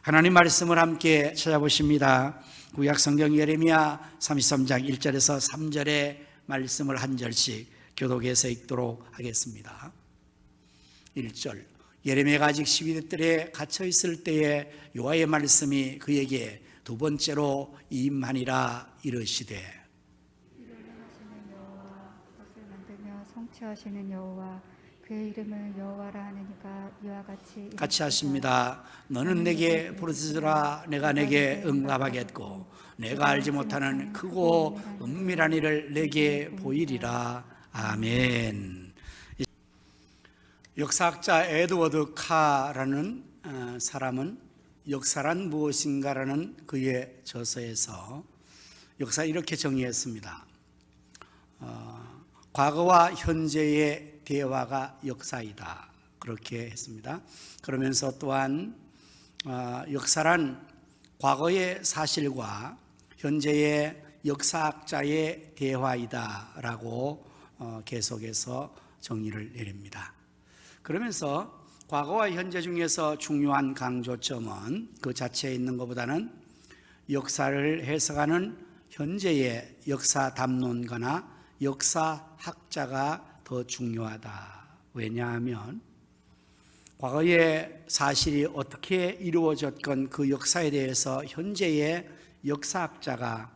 하나님 말씀을 함께 찾아보십니다. 구약 성경 예레미야 33장 1절에서 3절의 말씀을 한 절씩 교독해서 읽도록 하겠습니다. 1절, 예레미야가 아직 12대 뜰에 갇혀 있을 때에 여호와의 말씀이 그에게 두 번째로 임하니라 이르시되, 이를 행하시는 여호와, 것을 만들며 성취하시는 여호와, 그의 이름을 여호와라 하느니가 이와 같이 하십니다. 너는 내게 부르짖으라. 내가 내게 응답하겠고 내가 알지 못하는 크고 은밀한 일을 내게 보이리라. 아멘. 역사학자 에드워드 카라는 사람은 역사란 무엇인가라는 그의 저서에서 역사 이렇게 정의했습니다. 과거와 현재의 대화가 역사이다, 그렇게 했습니다. 그러면서 또한 역사란 과거의 사실과 현재의 역사학자의 대화이다 라고 계속해서 정의를 내립니다. 그러면서 과거와 현재 중에서 중요한 강조점은 그 자체에 있는 것보다는 역사를 해석하는 현재의 역사 담론가나 역사학자가 더 중요하다. 왜냐하면 과거의 사실이 어떻게 이루어졌건 그 역사에 대해서 현재의 역사학자가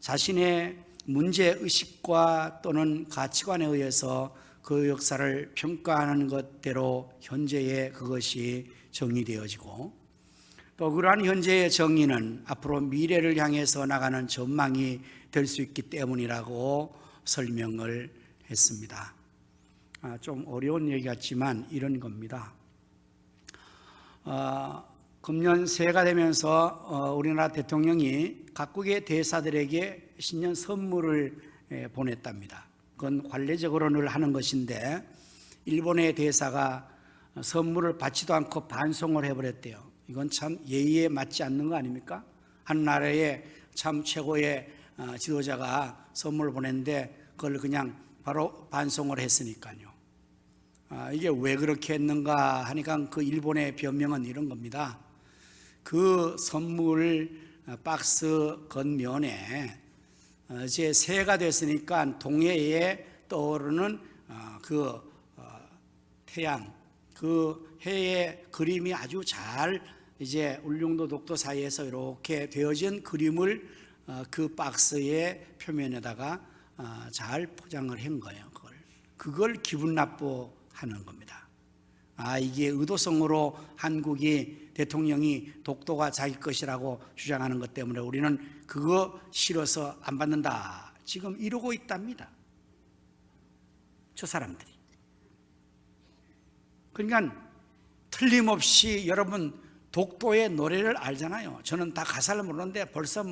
자신의 문제의식과 또는 가치관에 의해서 그 역사를 평가하는 것대로 현재의 그것이 정의되어지고, 또 그러한 현재의 정의는 앞으로 미래를 향해서 나가는 전망이 될 수 있기 때문이라고 설명을 했습니다. 좀 어려운 얘기 같지만 이런 겁니다. 금년 새해가 되면서 우리나라 대통령이 각국의 대사들에게 신년 선물을 보냈답니다. 그건 관례적으로 늘 하는 것인데 일본의 대사가 선물을 받지도 않고 반송을 해버렸대요. 이건 참 예의에 맞지 않는 거 아닙니까? 한 나라의 참 최고의 지도자가 선물을 보냈는데 그걸 그냥 바로 반송을 했으니까요. 이게 왜 그렇게 했는가 하니까 그 일본의 변명은 이런 겁니다. 그 선물 박스 겉면에 이제 새해가 됐으니까 동해에 떠오르는 그 태양, 그 해의 그림이 아주 잘 이제 울릉도 독도 사이에서 이렇게 되어진 그림을 그 박스의 표면에다가 잘 포장을 한 거예요. 그걸 기분 나빠하는 겁니다. 이게 의도성으로 한국이 대통령이 독도가 자기 것이라고 주장하는 것 때문에 우리는 그거 싫어서 안 받는다, 지금 이러고 있답니다. 저 사람들이. 그러니까 틀림없이 여러분 독도의 노래를 알잖아요. 저는 다 가사를 모르는데 벌써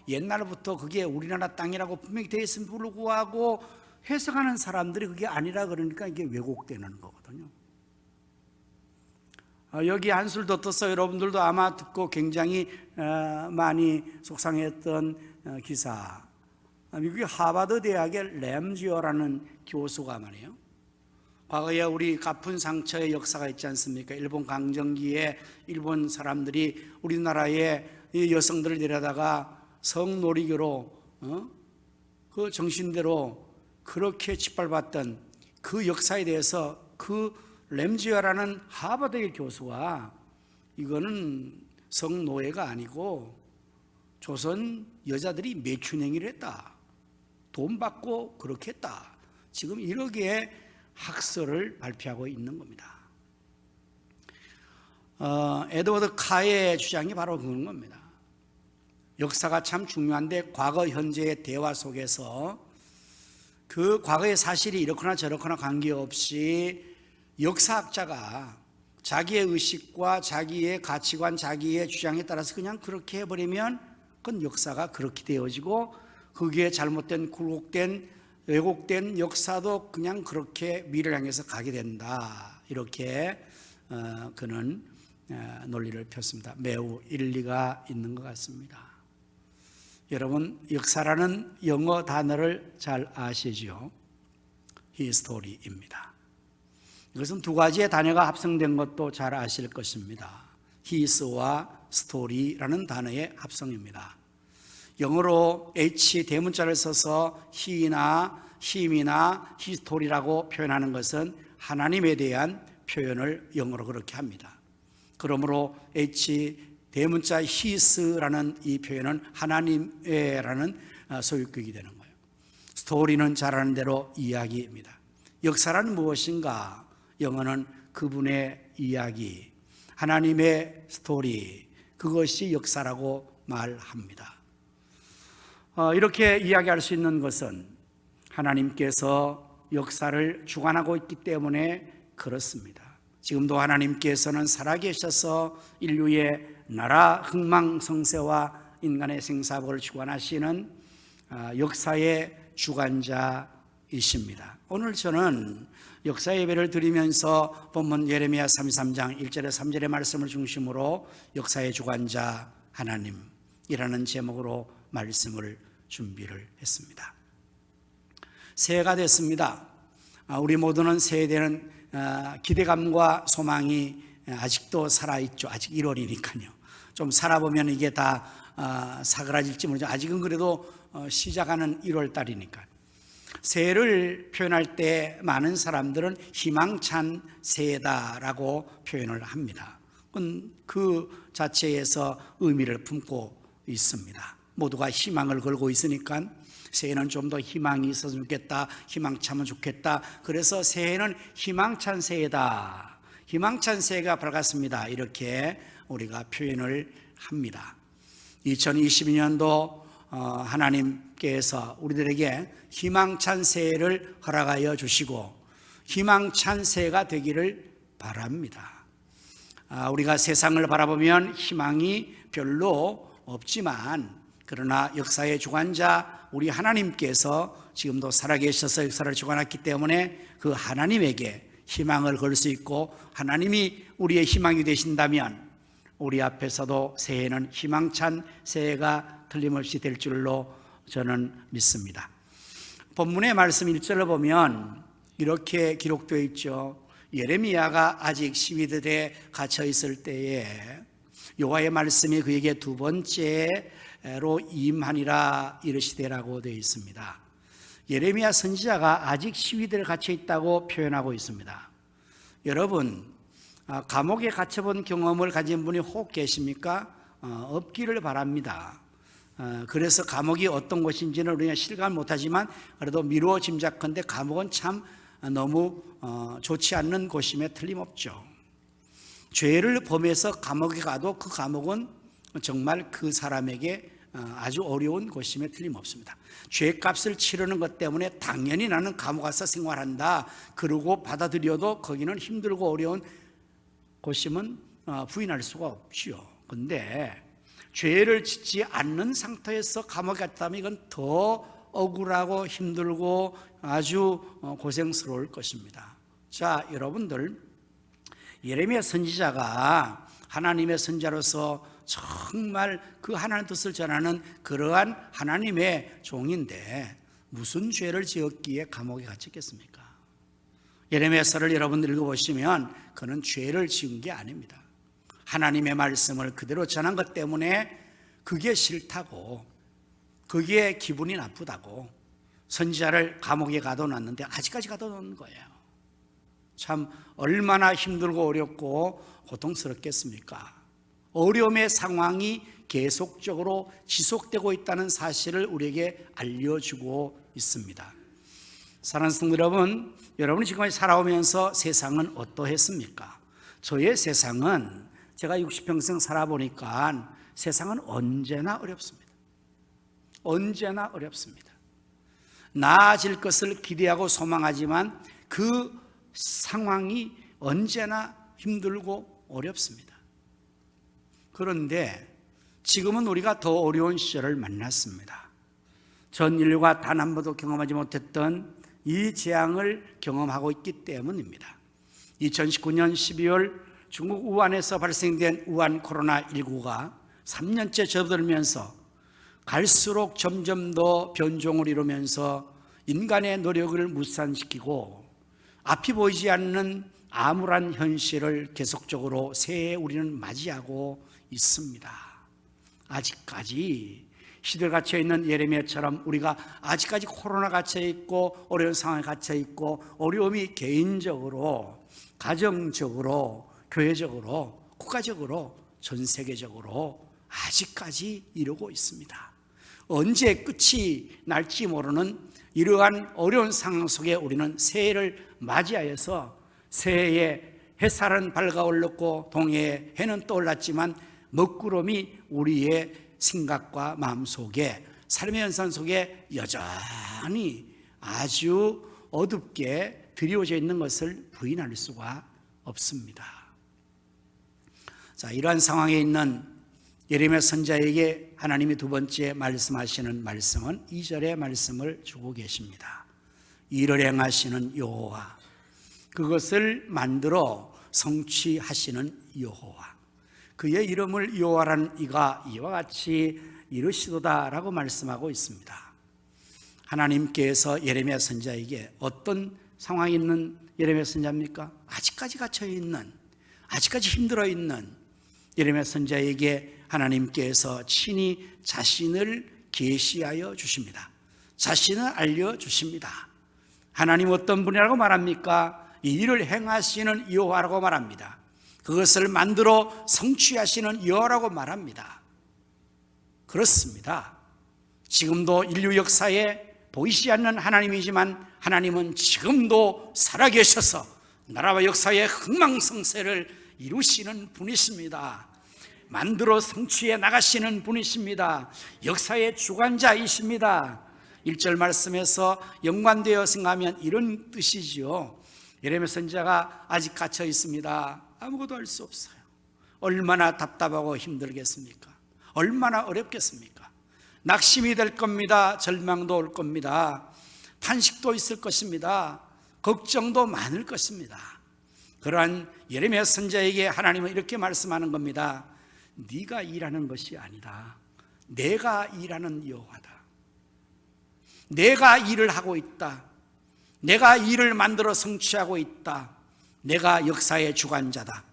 옛날부터 그게 우리나라 땅이라고 분명히 되어 있음에도 불구하고 해석하는 사람들이 그게 아니라 그러니까 이게 왜곡되는 거거든요. 여기 한술 더 떠서 여러분들도 아마 듣고 굉장히 많이 속상했던 기사. 미국의 하버드 대학의 램지어라는 교수가 말이에요. 과거에 우리 가쁜 상처의 역사가 있지 않습니까? 일본 강점기에 일본 사람들이 우리나라의 여성들을 데려다가 성놀이교로 그 정신대로 그렇게 짓밟았던 그 역사에 대해서 그 램지어라는 하버드의 교수가 이거는 성노예가 아니고 조선 여자들이 매춘행위를 했다, 돈 받고 그렇게 했다, 지금 이렇게 학설을 발표하고 있는 겁니다. 에드워드 카의 주장이 바로 그런 겁니다. 역사가 참 중요한데 과거 현재의 대화 속에서 그 과거의 사실이 이렇거나 저렇거나 관계없이 역사학자가 자기의 의식과 자기의 가치관, 자기의 주장에 따라서 그냥 그렇게 해버리면 그건 역사가 그렇게 되어지고, 그게 잘못된 굴곡된 왜곡된 역사도 그냥 그렇게 미래를 향해서 가게 된다, 이렇게 그는 논리를 폈습니다. 매우 일리가 있는 것 같습니다. 여러분, 역사라는 영어 단어를 잘 아시죠? 히스토리입니다. 이것은 두 가지의 단어가 합성된 것도 잘 아실 것입니다. 히스와 스토리라는 단어의 합성입니다. 영어로 H 대문자를 써서 he나 him이나 history라고 표현하는 것은 하나님에 대한 표현을 영어로 그렇게 합니다. 그러므로 H 대문자 his라는 이 표현은 하나님의라는 소유격이 되는 거예요. 스토리는 잘 아는 대로 이야기입니다. 역사란 무엇인가? 영어는 그분의 이야기, 하나님의 스토리, 그것이 역사라고 말합니다. 이렇게 이야기할 수 있는 것은 하나님께서 역사를 주관하고 있기 때문에 그렇습니다. 지금도 하나님께서는 살아계셔서 인류의 나라 흥망성쇠와 인간의 생사복을 주관하시는 역사의 주관자이십니다. 오늘 저는 역사 예배를 드리면서 본문 예레미야 33장 1절에 3절의 말씀을 중심으로 역사의 주관자 하나님이라는 제목으로 말씀을 준비를 했습니다. 새해가 됐습니다. 우리 모두는 새해에 대한 기대감과 소망이 아직도 살아있죠. 아직 1월이니까요. 좀 살아보면 이게 다 사그라질지 모르죠. 아직은 그래도 시작하는 1월 달이니까. 새해를 표현할 때 많은 사람들은 희망찬 새해다라고 표현을 합니다. 그 자체에서 의미를 품고 있습니다. 모두가 희망을 걸고 있으니까 새해는 좀 더 희망이 있었으면 좋겠다, 희망차면 좋겠다. 그래서 새해는 희망찬 새해다, 희망찬 새해가 밝았습니다, 이렇게 우리가 표현을 합니다. 2022년도 하나님께서 우리들에게 희망찬 새해를 허락하여 주시고 희망찬 새해가 되기를 바랍니다. 우리가 세상을 바라보면 희망이 별로 없지만, 그러나 역사의 주관자 우리 하나님께서 지금도 살아계셔서 역사를 주관했기 때문에 그 하나님에게 희망을 걸 수 있고, 하나님이 우리의 희망이 되신다면 우리 앞에서도 새해는 희망찬 새해가 틀림없이 될 줄로 저는 믿습니다. 본문의 말씀 1절을 보면 이렇게 기록되어 있죠. 예레미야가 아직 시위들에 갇혀 있을 때에 여호와의 말씀이 그에게 두 번째로 임하니라 이르시되라고 되어 있습니다. 예레미야 선지자가 아직 시위들에 갇혀 있다고 표현하고 있습니다. 여러분, 감옥에 갇혀본 경험을 가진 분이 혹 계십니까? 없기를 바랍니다. 그래서 감옥이 어떤 곳인지는 우리가 실감을 못하지만 그래도 미루어 짐작컨대 감옥은 참 너무 좋지 않는 곳임에 틀림없죠. 죄를 범해서 감옥에 가도 그 감옥은 정말 그 사람에게 아주 어려운 곳임에 틀림없습니다. 죄값을 치르는 것 때문에 당연히 나는 감옥 가서 생활한다 그러고 받아들여도 거기는 힘들고 어려운 곳임은 부인할 수가 없지요. 근데 죄를 짓지 않는 상태에서 감옥에 갔다면 이건 더 억울하고 힘들고 아주 고생스러울 것입니다. 자, 여러분들, 예레미야 선지자가 하나님의 선지자로서 정말 그 하나님의 뜻을 전하는 그러한 하나님의 종인데 무슨 죄를 지었기에 감옥에 갇혔겠습니까? 예레미야서를 여러분들 읽어보시면 그는 죄를 지은 게 아닙니다. 하나님의 말씀을 그대로 전한 것 때문에 그게 싫다고, 그게 기분이 나쁘다고 선지자를 감옥에 가둬놨는데 아직까지 가둬놓은 거예요. 참 얼마나 힘들고 어렵고 고통스럽겠습니까? 어려움의 상황이 계속적으로 지속되고 있다는 사실을 우리에게 알려주고 있습니다. 사랑하는 성도 여러분, 여러분이 지금까지 살아오면서 세상은 어떠했습니까? 저의 세상은 제가 60평생 살아보니까 세상은 언제나 어렵습니다. 언제나 어렵습니다. 나아질 것을 기대하고 소망하지만 그 상황이 언제나 힘들고 어렵습니다. 그런데 지금은 우리가 더 어려운 시절을 만났습니다. 전 인류가 단 한 번도 경험하지 못했던 이 재앙을 경험하고 있기 때문입니다. 2019년 12월 중국 우한에서 발생된 우한 코로나19가 3년째 접어들면서 갈수록 점점 더 변종을 이루면서 인간의 노력을 무산시키고 앞이 보이지 않는 암울한 현실을 계속적으로 새해에 우리는 맞이하고 있습니다. 아직까지 시대에 갇혀있는 예레미야처럼 우리가 아직까지 코로나 갇혀있고 어려운 상황에 갇혀있고 어려움이 개인적으로, 가정적으로, 교회적으로, 국가적으로, 전 세계적으로 아직까지 이루고 있습니다. 언제 끝이 날지 모르는 이러한 어려운 상황 속에 우리는 새해를 맞이하여서 새해에 햇살은 밝아올랐고 동해에 해는 떠올랐지만 먹구름이 우리의 생각과 마음 속에, 삶의 연산 속에 여전히 아주 어둡게 드리워져 있는 것을 부인할 수가 없습니다. 자, 이러한 상황에 있는 예레미야 선지자에게 하나님이 두 번째 말씀하시는 말씀은 2절의 말씀을 주고 계십니다. 일을 행하시는 여호와, 그것을 만들어 성취하시는 여호와, 그의 이름을 여호와라는 이가 이와 같이 이르시도다라고 말씀하고 있습니다. 하나님께서 예레미야 선지자에게 어떤 상황에 있는 예레미야 선지자입니까? 아직까지 갇혀있는, 아직까지 힘들어있는 예레미야 선지자에게 하나님께서 친히 자신을 계시하여 주십니다. 자신을 알려주십니다. 하나님 어떤 분이라고 말합니까? 이 일을 행하시는 여호와라고 말합니다. 그것을 만들어 성취하시는 여호와라고 말합니다. 그렇습니다. 지금도 인류 역사에 보이지 않는 하나님이지만 하나님은 지금도 살아계셔서 나라와 역사의 흥망성쇠를 이루시는 분이십니다. 만들어 성취해 나가시는 분이십니다. 역사의 주관자이십니다. 1절 말씀에서 연관되어 생각하면 이런 뜻이지요. 예레미야 선지자가 아직 갇혀 있습니다. 아무것도 할 수 없어요. 얼마나 답답하고 힘들겠습니까? 얼마나 어렵겠습니까? 낙심이 될 겁니다. 절망도 올 겁니다. 탄식도 있을 것입니다. 걱정도 많을 것입니다. 그러한 예레미야 선지자에게 하나님은 이렇게 말씀하는 겁니다. 네가 일하는 것이 아니다. 내가 일하는 여호와다. 내가 일을 하고 있다. 내가 일을 만들어 성취하고 있다. 내가 역사의 주관자다.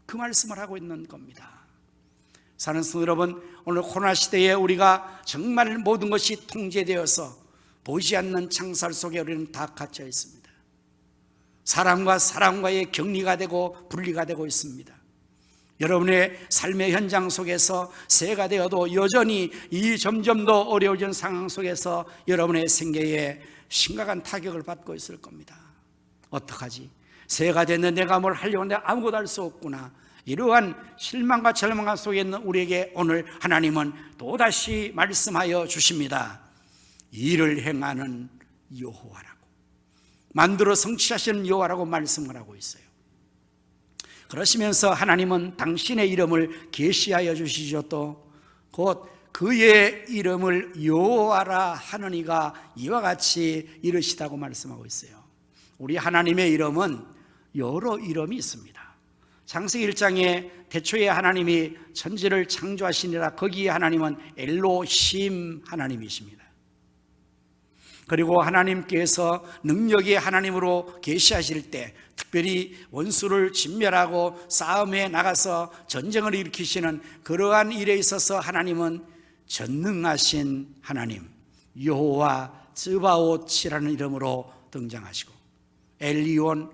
그 말씀을 하고 있는 겁니다. 사는 성도 여러분, 오늘 코로나 시대에 우리가 정말 모든 것이 통제되어서 보이지 않는 창살 속에 우리는 다 갇혀 있습니다. 사람과 사람과의 격리가 되고 분리가 되고 있습니다. 여러분의 삶의 현장 속에서 새해가 되어도 여전히 이 점점 더 어려워진 상황 속에서 여러분의 생계에 심각한 타격을 받고 있을 겁니다. 어떡하지? 새해가 됐는데 내가 뭘 하려고 하는데 아무것도 할 수 없구나. 이러한 실망과 절망 속에 있는 우리에게 오늘 하나님은 또다시 말씀하여 주십니다. 일을 행하는 여호와라고, 만들어 성취하시는 여호와라고 말씀을 하고 있어요. 그러시면서 하나님은 당신의 이름을 계시하여 주시죠. 또 곧 그의 이름을 여호와라 하는 이가 이와 같이 이르시다고 말씀하고 있어요. 우리 하나님의 이름은 여러 이름이 있습니다. 창세기 1장에 태초에 하나님이 천지를 창조하시니라, 거기에 하나님은 엘로힘 하나님이십니다. 그리고 하나님께서 능력의 하나님으로 계시하실 때 특별히 원수를 진멸하고 싸움에 나가서 전쟁을 일으키시는 그러한 일에 있어서 하나님은 전능하신 하나님, 여호와 츠바옷이라는 이름으로 등장하시고, 엘리온,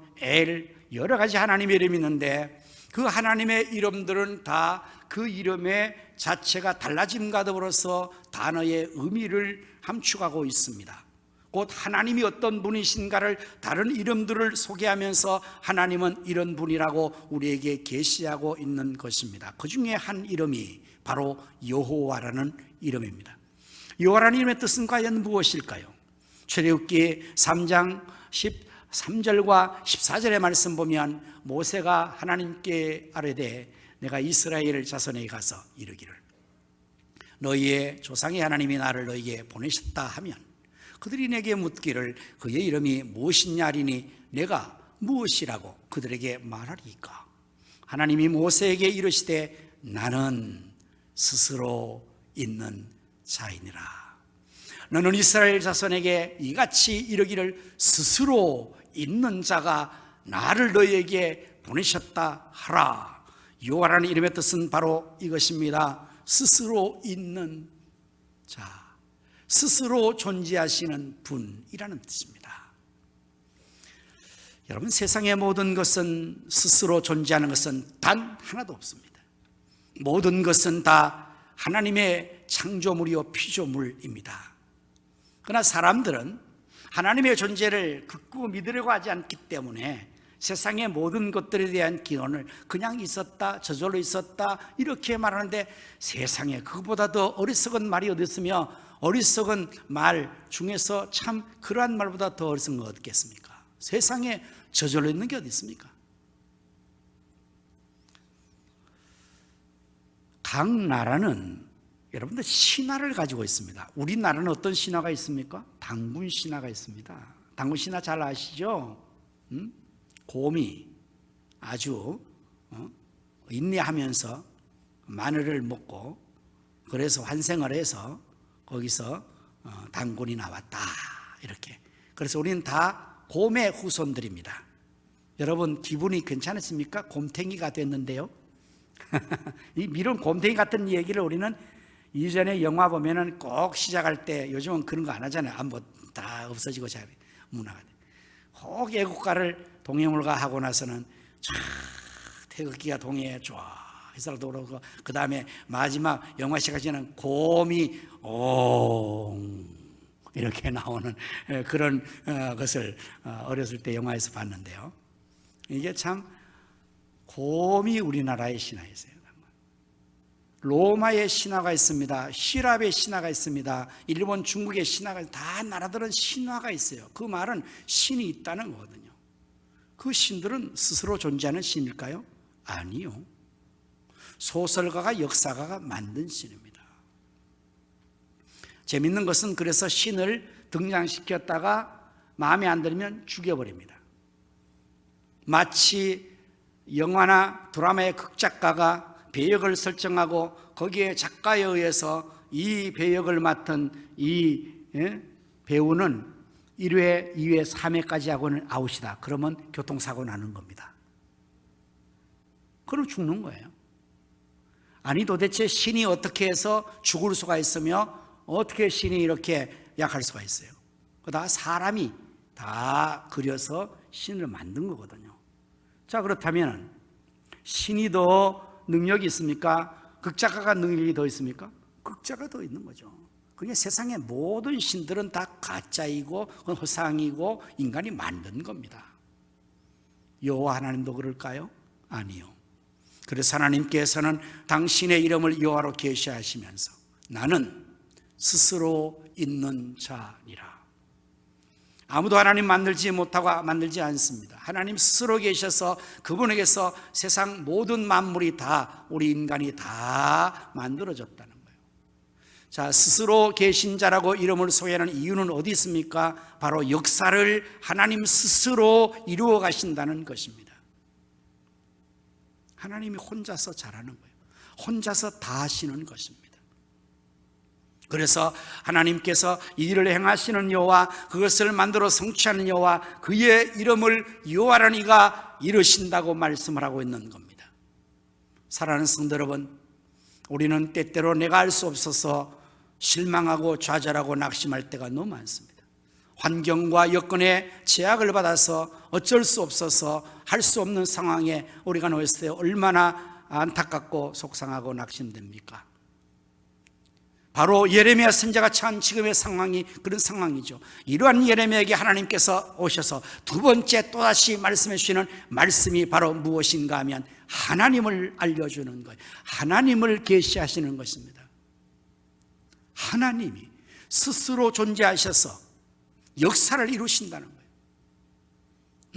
여러 가지 하나님의 이름이 있는데 그 하나님의 이름들은 다 그 이름의 자체가 달라짐과 더불어서 단어의 의미를 함축하고 있습니다. 곧 하나님이 어떤 분이신가를 다른 이름들을 소개하면서 하나님은 이런 분이라고 우리에게 계시하고 있는 것입니다. 그 중에 한 이름이 바로 여호와라는 이름입니다. 여호와라는 이름의 뜻은 과연 무엇일까요? 출애굽기 3장 13절과 14절의 말씀 보면 모세가 하나님께 아뢰되 내가 이스라엘 자손에게 가서 이르기를 너희의 조상의 하나님이 나를 너희에게 보내셨다 하면 그들이 내게 묻기를 그의 이름이 무엇이냐 하리니 내가 무엇이라고 그들에게 말하리이까? 하나님이 모세에게 이르시되 나는 스스로 있는 자이니라. 너는 이스라엘 자손에게 이같이 이르기를 스스로 있는 자가 나를 너희에게 보내셨다 하라. 여호와라는 이름의 뜻은 바로 이것입니다. 스스로 있는 자, 스스로 존재하시는 분이라는 뜻입니다. 여러분, 세상의 모든 것은, 스스로 존재하는 것은 단 하나도 없습니다. 모든 것은 다 하나님의 창조물이요 피조물입니다. 그러나 사람들은 하나님의 존재를 극구 믿으려고 하지 않기 때문에 세상의 모든 것들에 대한 기원을 그냥 있었다, 저절로 있었다 이렇게 말하는데, 세상에 그것보다 더 어리석은 말이 어디 있으며, 어리석은 말 중에서 참 그러한 말보다 더 어리석은 거 어딨겠습니까? 세상에 저절로 있는 게 어디 있습니까? 각 나라는 여러분들 신화를 가지고 있습니다. 우리나라는 어떤 신화가 있습니까? 당군 신화가 있습니다. 당군 신화 잘 아시죠? 곰이 아주 인내하면서 마늘을 먹고 그래서 환생을 해서 거기서 당군이 나왔다 이렇게. 그래서 우리는 다 곰의 후손들입니다. 여러분 기분이 괜찮으십니까? 곰탱이가 됐는데요. 이 미련 곰탱이 같은 얘기를 우리는 이전에 영화 보면은 꼭 시작할 때, 요즘은 그런 거 안 하잖아요. 뭐 다 없어지고 잘 문화가 돼. 꼭 애국가를 동해물가 하고 나서는 쫙 태극기가 동해에 쫙 해서 돌아오고, 그 다음에 마지막 영화 시작하시는 곰이 옹 이렇게 나오는 그런 것을 어렸을 때 영화에서 봤는데요. 이게 참 곰이 우리나라의 신화였어요. 로마의 신화가 있습니다.希腊의 신화가 있습니다. 일본, 중국의 신화가 있습니다. 다 나라들은 신화가 있어요. 그 말은 신이 있다는 거거든요. 그 신들은 스스로 존재하는 신일까요? 아니요. 소설가가, 역사가가 만든 신입니다. 재밌는 것은 그래서 신을 등장시켰다가 마음에 안 들면 죽여버립니다. 마치 영화나 드라마의 극작가가 배역을 설정하고 거기에 작가에 의해서 이 배역을 맡은 이 배우는 1회, 2회, 3회까지 하고는 아웃이다. 그러면 교통사고 나는 겁니다. 그럼 죽는 거예요. 아니 도대체 신이 어떻게 해서 죽을 수가 있으며 어떻게 신이 이렇게 약할 수가 있어요? 다 사람이 다 그려서 신을 만든 거거든요. 자, 그렇다면 신이 더 능력이 있습니까? 극작가가 능력이 더 있습니까? 극작가 더 있는 거죠. 그게 세상의 모든 신들은 다 가짜이고 허상이고 인간이 만든 겁니다. 여호와 하나님도 그럴까요? 아니요. 그래서 하나님께서는 당신의 이름을 여호와로 계시하시면서 나는 스스로 있는 자니라. 아무도 하나님 만들지 못하고 만들지 않습니다. 하나님 스스로 계셔서 그분에게서 세상 모든 만물이 다, 우리 인간이 다 만들어졌다는 거예요. 자, 스스로 계신 자라고 이름을 소개하는 이유는 어디 있습니까? 바로 역사를 하나님 스스로 이루어 가신다는 것입니다. 하나님이 혼자서 잘하는 거예요. 혼자서 다 하시는 것입니다. 그래서 하나님께서 이 일을 행하시는 여호와, 그것을 만들어 성취하는 여호와, 그의 이름을 여호와라는 이가 이루신다고 말씀을 하고 있는 겁니다. 사랑하는 성도 여러분, 우리는 때때로 내가 알 수 없어서 실망하고 좌절하고 낙심할 때가 너무 많습니다. 환경과 여건에 제약을 받아서 어쩔 수 없어서 할 수 없는 상황에 우리가 놓였을 때 얼마나 안타깝고 속상하고 낙심됩니까? 바로 예레미야 선지자가 처한 지금의 상황이 그런 상황이죠. 이러한 예레미야에게 하나님께서 오셔서 두 번째 또다시 말씀해 주시는 말씀이 바로 무엇인가 하면 하나님을 알려주는 거예요. 하나님을 계시하시는 것입니다. 하나님이 스스로 존재하셔서 역사를 이루신다는 거예요.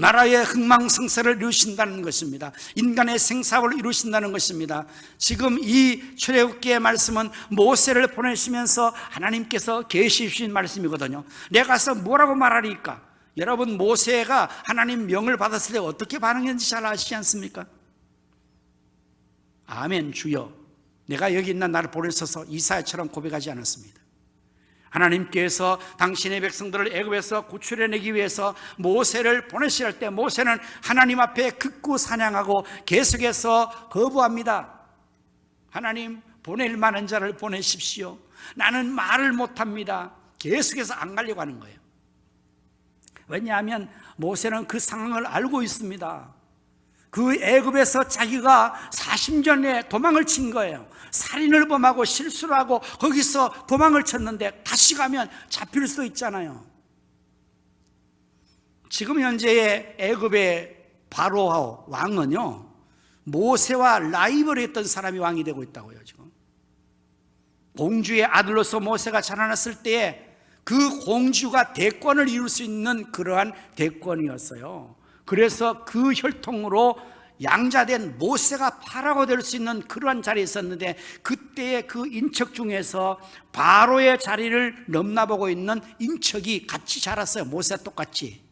나라의 흥망성쇠를 이루신다는 것입니다. 인간의 생사를 이루신다는 것입니다. 지금 이 출애굽기의 말씀은 모세를 보내시면서 하나님께서 계시 주신 말씀이거든요. 내가 가서 뭐라고 말하리까? 여러분, 모세가 하나님 명을 받았을 때 어떻게 반응했는지 잘 아시지 않습니까? 아멘 주여, 내가 여기 있나 나를 보내셔서 이사야처럼 고백하지 않았습니다. 하나님께서 당신의 백성들을 애굽에서 구출해내기 위해서 모세를 보내실 때 모세는 하나님 앞에 극구 사냥하고 계속해서 거부합니다. 하나님, 보낼 만한 자를 보내십시오. 나는 말을 못합니다. 계속해서 안 가려고 하는 거예요. 왜냐하면 모세는 그 상황을 알고 있습니다. 그 애굽에서 자기가 40년에 도망을 친 거예요. 살인을 범하고 실수를 하고 거기서 도망을 쳤는데 다시 가면 잡힐 수도 있잖아요. 지금 현재의 애굽의 바로 왕은요, 모세와 라이벌을 했던 사람이 왕이 되고 있다고요. 지금 공주의 아들로서 모세가 자라났을 때에 그 공주가 대권을 이룰 수 있는 그러한 대권이었어요. 그래서 그 혈통으로 양자된 모세가 파라오 될 수 있는 그러한 자리에 있었는데, 그때의 그 인척 중에서 바로의 자리를 넘나보고 있는 인척이 같이 자랐어요. 모세와 똑같이.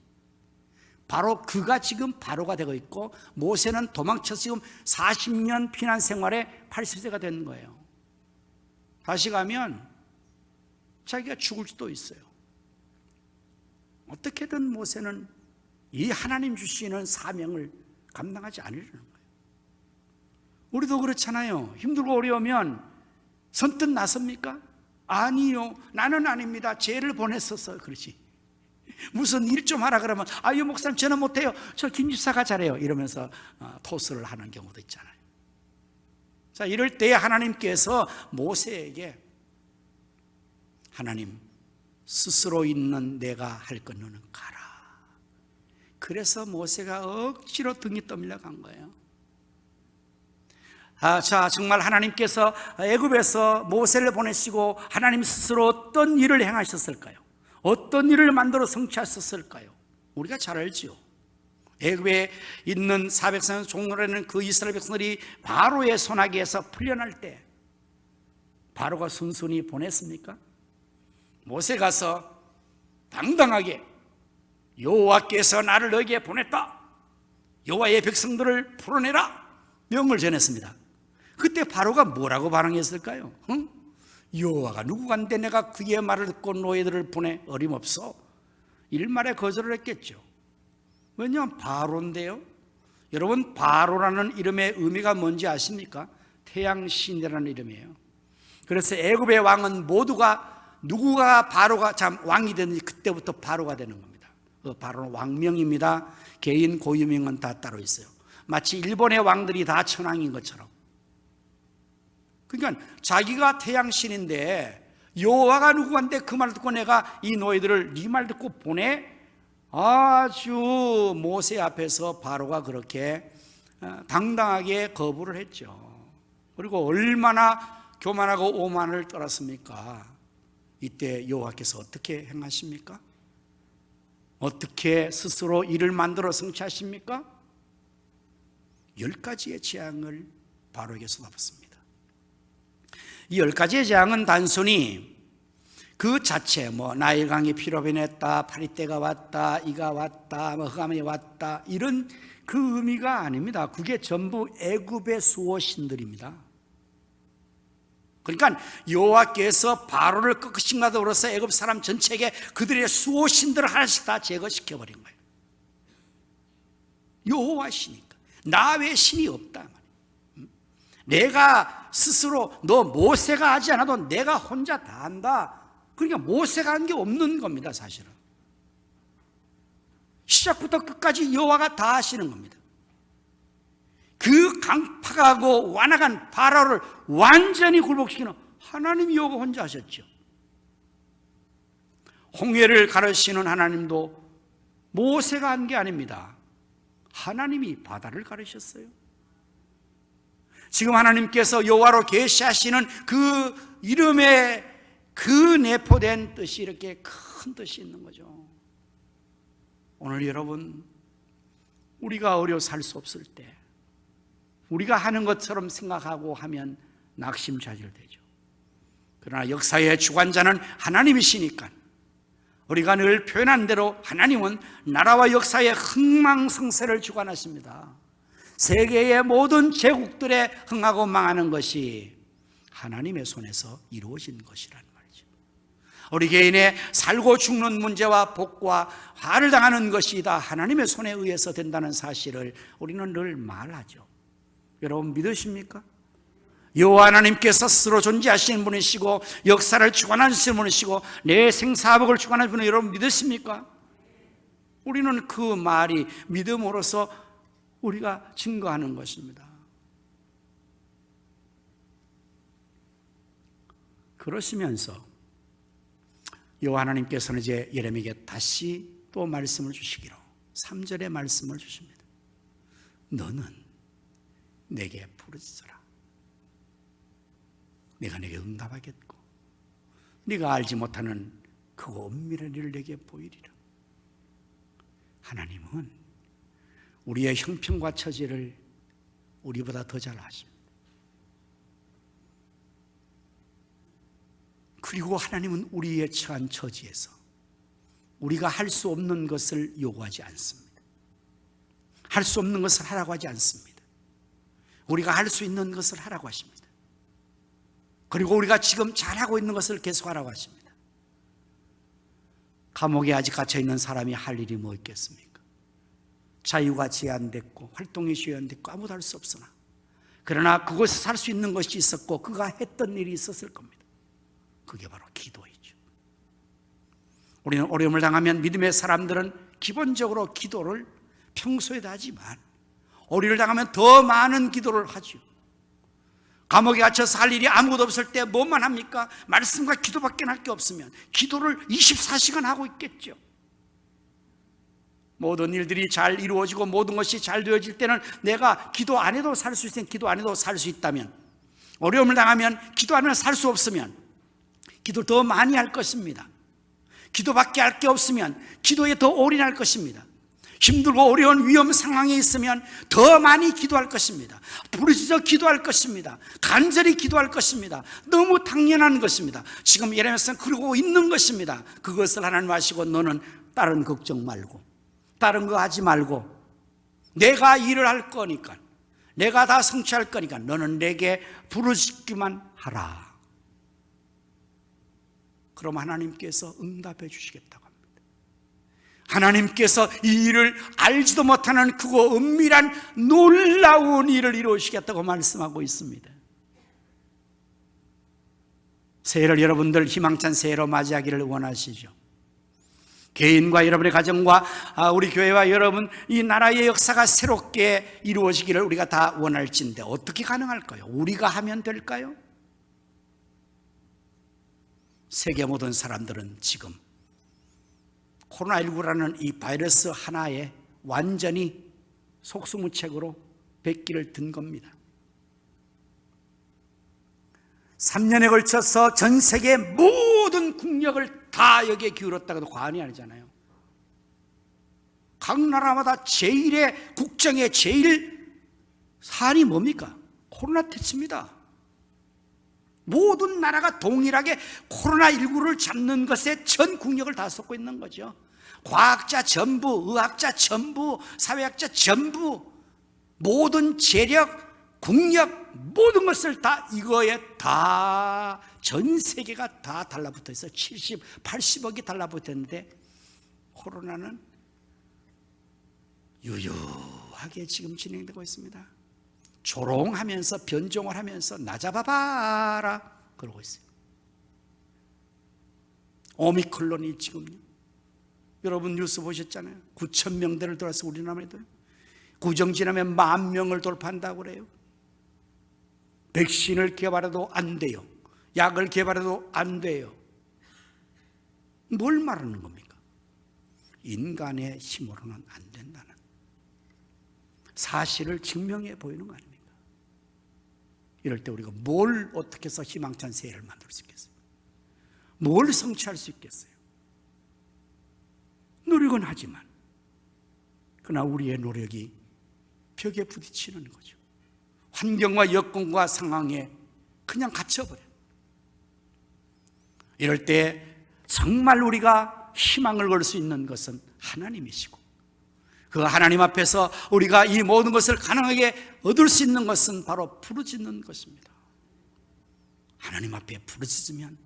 바로 그가 지금 바로가 되고 있고, 모세는 도망쳐서 지금 40년 피난 생활에 80세가 된 거예요. 다시 가면 자기가 죽을 수도 있어요. 어떻게든 모세는 이 하나님 주시는 사명을 감당하지 않으려는 거예요. 우리도 그렇잖아요. 힘들고 어려우면 선뜻 나섭니까? 아니요, 나는 아닙니다. 죄를 보냈었어. 그렇지. 무슨 일 좀 하라 그러면 아유 목사님 저는 못해요. 저 김집사가 잘해요. 이러면서 토스를 하는 경우도 있잖아요. 자, 이럴 때 하나님께서 모세에게 하나님, 스스로 있는 내가 할 것 너는 가라. 그래서 모세가 억지로 등이 떠밀려 간 거예요. 자, 정말 하나님께서 애굽에서 모세를 보내시고 하나님 스스로 어떤 일을 행하셨을까요? 어떤 일을 만들어 성취하셨을까요? 우리가 잘 알지요. 애굽에 있는 400년 종로라는 그 이스라엘 백성들이 바로의 손아귀에서 풀려날 때 바로가 순순히 보냈습니까? 모세 가서 당당하게 여호와께서 나를 너에게 보냈다, 여호와의 백성들을 풀어내라 명을 전했습니다. 그때 바로가 뭐라고 반응했을까요? 여호와가 누구간데 내가 그의 말을 듣고 너희들을 보내? 어림없어. 일말에 거절을 했겠죠. 왜냐하면 바로인데요. 여러분, 바로라는 이름의 의미가 뭔지 아십니까? 태양신이라는 이름이에요. 그래서 애굽의 왕은 모두가 누구가 바로가 참 왕이 되는지 그때부터 바로가 되는 겁니다. 바로는 왕명입니다. 개인 고유명은 다 따로 있어요. 마치 일본의 왕들이 다 천왕인 것처럼. 그러니까 자기가 태양신인데 여호와가 누구한테 그 말 듣고 내가 이 너희들을 네 말 듣고 보내? 아주 모세 앞에서 바로가 그렇게 당당하게 거부를 했죠. 그리고 얼마나 교만하고 오만을 떨었습니까? 이때 여호와께서 어떻게 행하십니까? 어떻게 스스로 일을 만들어 성취하십니까? 10가지의 재앙을 바로에게 쏟아붓습니다. 이 10가지의 재앙은 단순히 그 자체 나일강이 피로 변했다, 파리떼가 왔다, 이가 왔다, 흑암이 왔다, 이런 그 의미가 아닙니다. 그게 전부 애굽의 수호신들입니다. 그러니까 여호와께서 바로를 꺾으신 것과 더불어서 애굽 사람 전체에게 그들의 수호신들을 하나씩 다 제거시켜버린 거예요. 여호와 신이니까 나 외에 신이 없다. 내가 스스로 너 모세가 하지 않아도 내가 혼자 다 한다. 그러니까 모세가 한 게 없는 겁니다. 사실은 시작부터 끝까지 여호와가 다 하시는 겁니다. 그 강팍하고 완악한 바로를 완전히 굴복시키는 하나님 여호와 혼자 하셨죠. 홍해를 가르시는 하나님도 모세가 한 게 아닙니다. 하나님이 바다를 가르셨어요. 지금 하나님께서 여호와로 계시하시는 그 이름에 그 내포된 뜻이 이렇게 큰 뜻이 있는 거죠. 오늘 여러분, 우리가 어려워 살 수 없을 때 우리가 하는 것처럼 생각하고 하면 낙심자질되죠. 그러나 역사의 주관자는 하나님이시니까 우리가 늘 표현한 대로 하나님은 나라와 역사의 흥망성쇠를 주관하십니다. 세계의 모든 제국들의 흥하고 망하는 것이 하나님의 손에서 이루어진 것이라는 말이죠. 우리 개인의 살고 죽는 문제와 복과 화를 당하는 것이 다 하나님의 손에 의해서 된다는 사실을 우리는 늘 말하죠. 여러분 믿으십니까? 여호와 하나님께서 스스로 존재하시는 분이시고 역사를 주관하시는 분이시고 내 생사복을 주관하시는 분을 여러분 믿으십니까? 우리는 그 말이 믿음으로써 우리가 증거하는 것입니다. 그러시면서 여호와 하나님께서는 이제 예레미야에게 다시 또 말씀을 주시기로 3절의 말씀을 주십니다. 너는 내게 부르짖어라. 내가 내게 응답하겠고 네가 알지 못하는 그 은밀한 일을 내게 보이리라. 하나님은 우리의 형편과 처지를 우리보다 더 잘 아십니다. 그리고 하나님은 우리의 처한 처지에서 우리가 할 수 없는 것을 요구하지 않습니다. 할 수 없는 것을 하라고 하지 않습니다. 우리가 할 수 있는 것을 하라고 하십니다. 그리고 우리가 지금 잘하고 있는 것을 계속하라고 하십니다. 감옥에 아직 갇혀있는 사람이 할 일이 뭐 있겠습니까? 자유가 제한됐고 활동이 제한됐고 아무도 할 수 없으나 그러나 그곳에 살 수 있는 것이 있었고 그가 했던 일이 있었을 겁니다. 그게 바로 기도이죠. 우리는 어려움을 당하면 믿음의 사람들은 기본적으로 기도를 평소에도 하지만 어려움을 당하면 더 많은 기도를 하죠. 감옥에 갇혀서 할 일이 아무것도 없을 때 뭐만 합니까? 말씀과 기도밖에 할 게 없으면 기도를 24시간 하고 있겠죠. 모든 일들이 잘 이루어지고 모든 것이 잘 되어질 때는 내가 기도 안 해도 살 수 있으면 기도 안 해도 살 수 있다면, 어려움을 당하면 기도 안 하면 살 수 없으면 기도를 더 많이 할 것입니다. 기도밖에 할 게 없으면 기도에 더 올인할 것입니다. 힘들고 어려운 위험 상황에 있으면 더 많이 기도할 것입니다. 부르짖어 기도할 것입니다. 간절히 기도할 것입니다. 너무 당연한 것입니다. 지금 예레미야는 그러고 있는 것입니다. 그것을 하나님 아시고 너는 다른 걱정 말고 다른 거 하지 말고 내가 일을 할 거니까 내가 다 성취할 거니까 너는 내게 부르짖기만 하라. 그럼 하나님께서 응답해 주시겠다고 합니다. 하나님께서 이 일을 알지도 못하는 크고 은밀한 놀라운 일을 이루시겠다고 말씀하고 있습니다. 새해를 여러분들 희망찬 새해로 맞이하기를 원하시죠. 개인과 여러분의 가정과 우리 교회와 여러분 이 나라의 역사가 새롭게 이루어지기를 우리가 다 원할진데 어떻게 가능할까요? 우리가 하면 될까요? 세계 모든 사람들은 지금 코로나19라는 이 바이러스 하나에 완전히 속수무책으로 백기를 든 겁니다. 3년에 걸쳐서 전 세계 모든 국력을 다 여기에 기울였다고 해도 과언이 아니잖아요. 각 나라마다 제일의 국정의 제일 사안이 뭡니까? 코로나 테스트입니다. 모든 나라가 동일하게 코로나19를 잡는 것에 전 국력을 다 쏟고 있는 거죠. 과학자 전부, 의학자 전부, 사회학자 전부, 모든 재력, 국력, 모든 것을 다 이거에 다 전 세계가 다 달라붙어 있어요. 70, 80억이 달라붙었는데 코로나는 유유하게 지금 진행되고 있습니다. 조롱하면서 변종을 하면서 나 잡아봐라 그러고 있어요. 오미클론이 지금요. 여러분 뉴스 보셨잖아요. 9,000명대를 돌아서 우리나라에도 구정 지나면 10,000명을 돌파한다고 그래요. 백신을 개발해도 안 돼요. 약을 개발해도 안 돼요. 뭘 말하는 겁니까? 인간의 힘으로는 안 된다는 사실을 증명해 보이는 거 아닙니까? 이럴 때 우리가 뭘 어떻게 해서 희망찬 새해를 만들 수 있겠어요? 뭘 성취할 수 있겠어요? 노력은 하지만 그러나 우리의 노력이 벽에 부딪히는 거죠. 환경과 여건과 상황에 그냥 갇혀버려요. 이럴 때 정말 우리가 희망을 걸 수 있는 것은 하나님이시고 그 하나님 앞에서 우리가 이 모든 것을 가능하게 얻을 수 있는 것은 바로 부르짖는 것입니다. 하나님 앞에 부르짖으면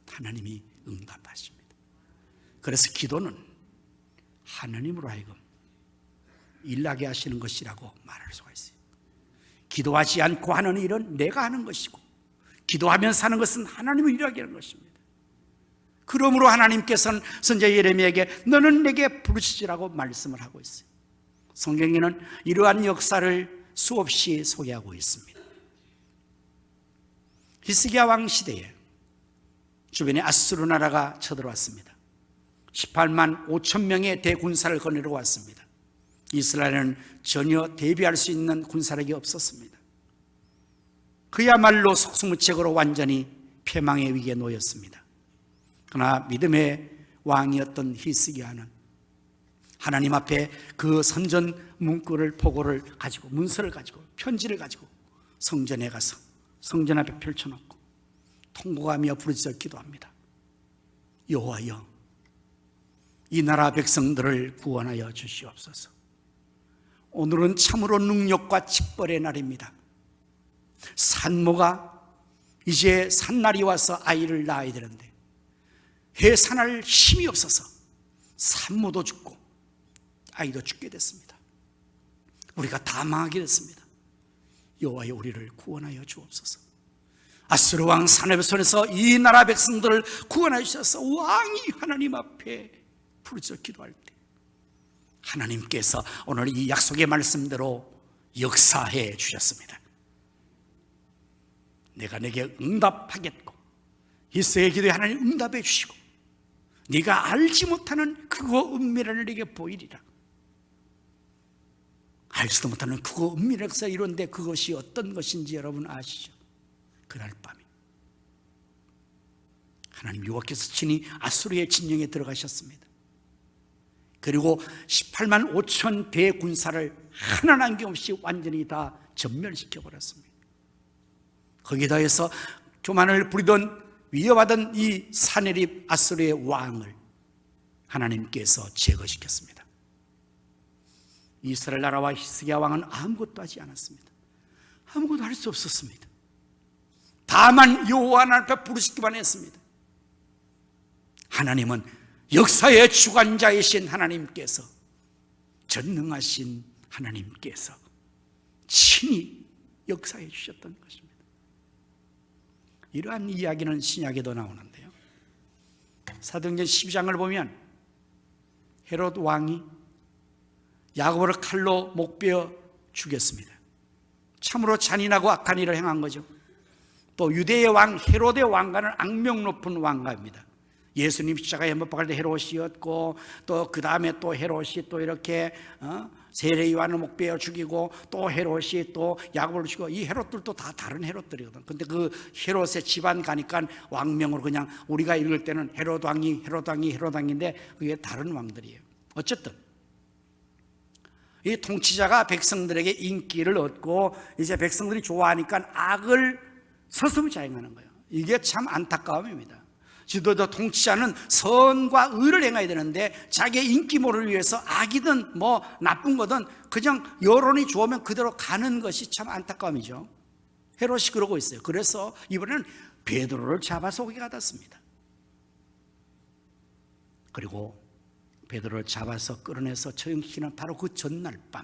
하나님이 응답하십니다. 그래서 기도는 하나님으로 하여금 일하게 하시는 것이라고 말할 수가 있어요. 기도하지 않고 하는 일은 내가 하는 것이고, 기도하면 사는 것은 하나님을 일하게 하는 것입니다. 그러므로 하나님께서는 선지자 예레미야에게 너는 내게 부르짖으라고 말씀을 하고 있어요. 성경에는 이러한 역사를 수없이 소개하고 있습니다. 히스기야 왕 시대에 주변에 아수르 나라가 쳐들어왔습니다. 18만 5천 명의 대군사를 거느리고 왔습니다. 이스라엘은 전혀 대비할 수 있는 군사력이 없었습니다. 그야말로 속수무책으로 완전히 패망의 위기에 놓였습니다. 그러나 믿음의 왕이었던 히스기야는 하나님 앞에 그 선전 문구를 보고를 가지고, 문서를 가지고, 편지를 가지고 성전에 가서 성전 앞에 펼쳐놓고 통곡하며 부르짖어 기도합니다. 여호와여, 이 나라 백성들을 구원하여 주시옵소서. 오늘은 참으로 능력과 직벌의 날입니다. 산모가 이제 산날이 와서 아이를 낳아야 되는데 해산할 힘이 없어서 산모도 죽고 아이도 죽게 됐습니다. 우리가 다 망하게 됐습니다. 여호와여, 우리를 구원하여 주옵소서. 아수르 왕 사네벨 손에서 이 나라 백성들을 구원하여 주셔서 왕이 하나님 앞에 부르짖어 기도할 때 하나님께서 오늘 이 약속의 말씀대로 역사해 주셨습니다. 내가 내게 응답하겠고, 히스기야의 기도에 하나님 응답해 주시고, 네가 알지 못하는 그거 은밀한 내게 보이리라. 알지도 못하는 그거 은밀한 역사 이론데 그것이 어떤 것인지 여러분 아시죠? 그날 밤에 하나님 여호와께서 친히 아수르의 진영에 들어가셨습니다. 그리고 18만 5천 대군사를 하나 남김없이 완전히 다 전멸시켜버렸습니다. 거기에 더해서 교만을 부리던 위협하던 이 사네립 아수르의 왕을 하나님께서 제거시켰습니다. 이스라엘 나라와 히스기야 왕은 아무것도 하지 않았습니다. 아무것도 할 수 없었습니다. 다만 여호와 하나님 앞에 부르짖기만 했습니다. 하나님은 역사의 주관자이신 하나님께서, 전능하신 하나님께서 친히 역사해 주셨던 것입니다. 이러한 이야기는 신약에도 나오는데요, 사도행전 12장을 보면 헤롯 왕이 야고보를 칼로 목베어 죽였습니다. 참으로 잔인하고 악한 일을 행한 거죠. 또 유대의 왕 헤롯의 왕가는 악명 높은 왕가입니다. 예수님 십자가에 못 박을 때 헤롯이었고, 또 그 다음에 또 헤롯이 또 이렇게 세례 요한을 목베어 죽이고, 또 헤롯이 또 야고보를 죽이고, 이 헤롯들도 다 다른 헤롯들이거든. 근데 그 헤롯의 집안 가니까 왕명으로 그냥 우리가 읽을 때는 헤롯 왕이 헤롯왕인데 그게 다른 왕들이에요. 어쨌든 이 통치자가 백성들에게 인기를 얻고 이제 백성들이 좋아하니까 악을 서슴지 자행하는 거예요. 이게 참 안타까움입니다. 지도자 통치자는 선과 의를 행해야 되는데 자기의 인기모를 위해서 악이든 뭐 나쁜 거든 그냥 여론이 좋으면 그대로 가는 것이 참 안타까움이죠. 헤롯이 그러고 있어요. 그래서 이번에는 베드로를 잡아서 오게 가뒀습니다. 그리고 베드로를 잡아서 끌어내서 처형시키는 바로 그 전날 밤,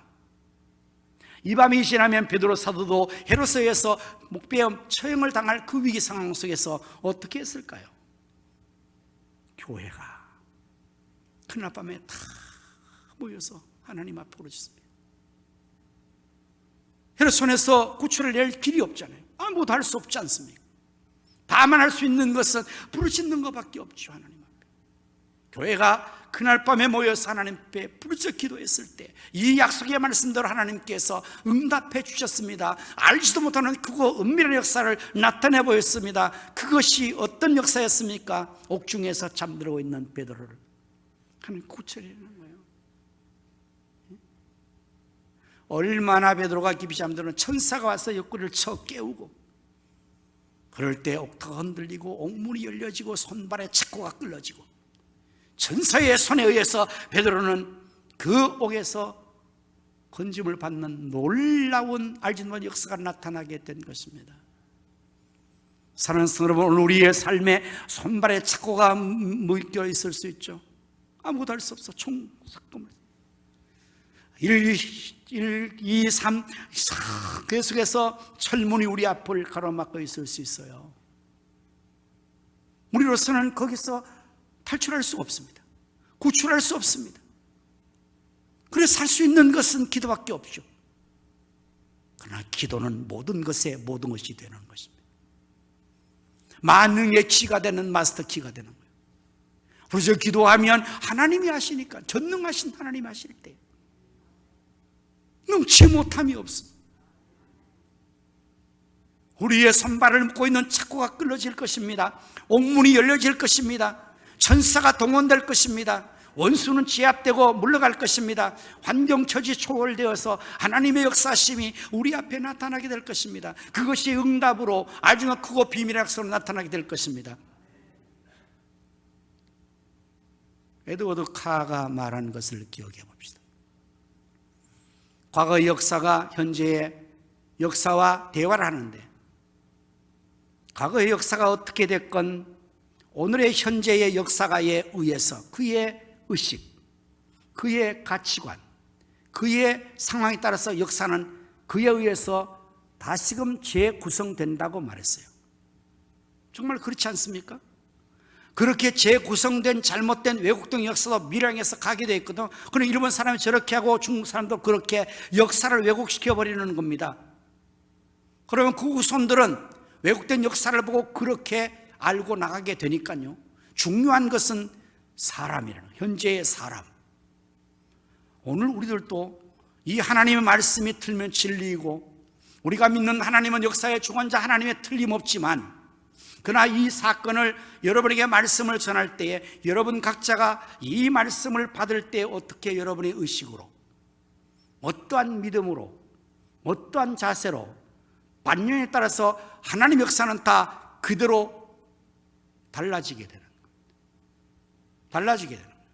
이 밤이 지나면 베드로 사도도 헤롯에 의해서 목베어 처형을 당할 그 위기 상황 속에서 어떻게 했을까요? 교회가 그날 밤에 다 모여서 하나님 앞에 부르짖습니다. 헤롯 손에서 구출을 낼 길이 없잖아요. 아무것도 할 수 없지 않습니까? 다만 할 수 있는 것은 부르짖는 것밖에 없죠. 하나님 앞에 교회가 그날 밤에 모여서 하나님 앞에 부르짖어 기도했을 때 이 약속의 말씀대로 하나님께서 응답해 주셨습니다. 알지도 못하는 그거 은밀한 역사를 나타내 보였습니다. 그것이 어떤 역사였습니까? 옥중에서 잠들고 있는 베드로를 하나님 구출해내는 거예요. 얼마나 베드로가 깊이 잠드는, 천사가 와서 옆구리를 쳐 깨우고, 그럴 때 옥터가 흔들리고 옥문이 열려지고 손발에 착고가 끌어지고, 천사의 손에 의해서 베드로는 그 옥에서 건짐을 받는 놀라운 알지 못한 역사가 나타나게 된 것입니다. 사랑하는 성도 여러분, 오늘 우리의 삶에 손발에 착고가 묶여 있을 수 있죠. 아무것도 할 수 없어. 총사건을 1, 2, 3 계속해서 철문이 우리 앞을 가로막고 있을 수 있어요. 우리로서는 거기서 탈출할 수가 없습니다. 구출할 수 없습니다. 그래서 살 수 있는 것은 기도밖에 없죠. 그러나 기도는 모든 것의 모든 것이 되는 것입니다. 만능의 키가 되는 마스터 키가 되는 거예요. 그래서 기도하면 하나님이 하시니까, 전능하신 하나님이 하실 때 능치 못함이 없습니다. 우리의 손발을 묶고 있는 착고가 끊어질 것입니다. 옥문이 열려질 것입니다. 천사가 동원될 것입니다. 원수는 제압되고 물러갈 것입니다. 환경처지 초월되어서 하나님의 역사심이 우리 앞에 나타나게 될 것입니다. 그것이 응답으로 아주 크고 비밀의 약속으로 나타나게 될 것입니다. 에드워드 카가 말한 것을 기억해 봅시다. 과거의 역사가 현재의 역사와 대화를 하는데, 과거의 역사가 어떻게 됐건 오늘의 현재의 역사가에 의해서 그의 의식, 그의 가치관, 그의 상황에 따라서 역사는 그에 의해서 다시금 재구성된다고 말했어요. 정말 그렇지 않습니까? 그렇게 재구성된 잘못된 왜곡된 역사도 밀양에서 가게 되어 있거든. 그럼 일본 사람이 저렇게 하고 중국 사람도 그렇게 역사를 왜곡시켜버리는 겁니다. 그러면 그 후손들은 왜곡된 역사를 보고 그렇게 알고 나가게 되니까요. 중요한 것은 사람이라는, 현재의 사람. 오늘 우리들도 이 하나님의 말씀이 틀면 진리이고, 우리가 믿는 하나님은 역사의 주관자 하나님의 틀림없지만, 그러나 이 사건을 여러분에게 말씀을 전할 때에 여러분 각자가 이 말씀을 받을 때 어떻게 여러분의 의식으로, 어떠한 믿음으로, 어떠한 자세로, 반영에 따라서 하나님 역사는 다 그대로 달라지게 되는 겁니다. 달라지게 되는 겁니다.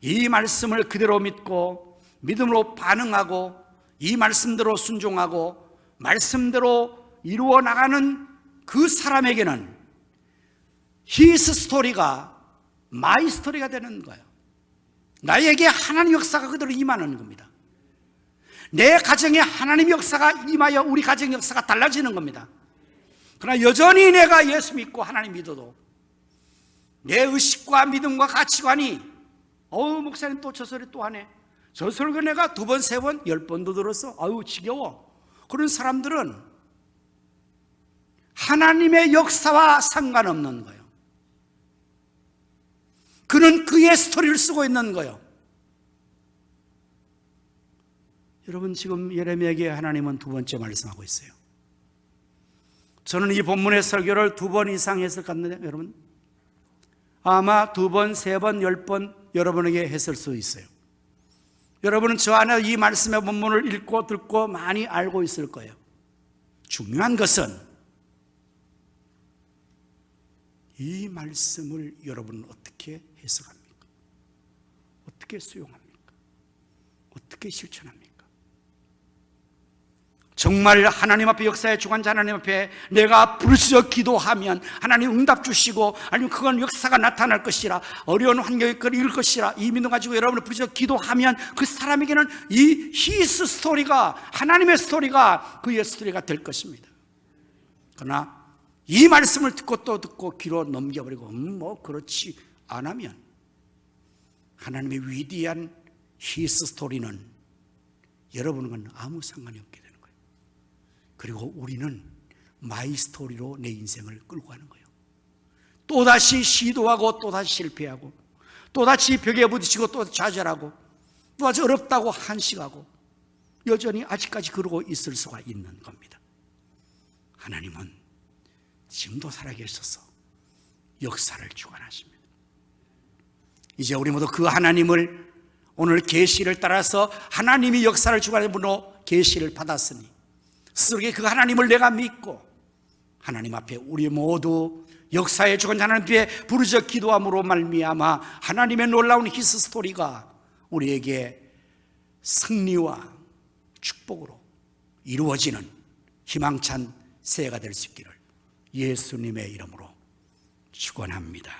이 말씀을 그대로 믿고 믿음으로 반응하고 이 말씀대로 순종하고 말씀대로 이루어 나가는 그 사람에게는 his 스토리가 my 스토리가 되는 거예요. 나에게 하나님 역사가 그대로 임하는 겁니다. 내 가정에 하나님 역사가 임하여 우리 가정 역사가 달라지는 겁니다. 그러나 여전히 내가 예수 믿고 하나님 믿어도 내 의식과 믿음과 가치관이 목사님 또 저 소리 또 하네, 저 설교 내가 2번, 3번, 10번도 들었어, 지겨워. 그런 사람들은 하나님의 역사와 상관없는 거예요. 그는 그의 스토리를 쓰고 있는 거예요. 여러분, 지금 예레미야에게 하나님은 2번째 말씀하고 있어요. 저는 이 본문의 설교를 2번 이상 했을 것 같는데, 여러분 아마 2번, 3번, 10번 여러분에게 했을 수 있어요. 여러분은 저 안에 이 말씀의 본문을 읽고 듣고 많이 알고 있을 거예요. 중요한 것은 이 말씀을 여러분은 어떻게 해석합니까? 어떻게 수용합니까? 어떻게 실천합니까? 정말 하나님 앞에, 역사의 주관자 하나님 앞에 내가 부르짖어 기도하면 하나님 응답 주시고, 아니면 그건 역사가 나타날 것이라, 어려운 환경에 이끌 것이라, 이 믿음 가지고 여러분을 부르짖어 기도하면 그 사람에게는 이 히스 스토리가, 하나님의 스토리가 그의 스토리가 될 것입니다. 그러나 이 말씀을 듣고 또 듣고 귀로 넘겨버리고 그렇지 안 하면 하나님의 위대한 히스 스토리는 여러분과는 아무 상관이 없게 됩니다. 그리고 우리는 마이 스토리로 내 인생을 끌고 가는 거예요. 또다시 시도하고 또다시 실패하고 또다시 벽에 부딪히고 또 좌절하고 또다시 어렵다고 한식하고 여전히 아직까지 그러고 있을 수가 있는 겁니다. 하나님은 지금도 살아계셔서 역사를 주관하십니다. 이제 우리 모두 그 하나님을, 오늘 계시를 따라서 하나님이 역사를 주관하는 분으로 계시를 받았으니 스스로에게 그 하나님을 내가 믿고 하나님 앞에 우리 모두 역사의 주관자 하나님 앞에 부르짖어 기도함으로 말미암아 하나님의 놀라운 히스 스토리가 우리에게 승리와 축복으로 이루어지는 희망찬 새해가 될 수 있기를 예수님의 이름으로 축원합니다.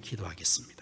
기도하겠습니다.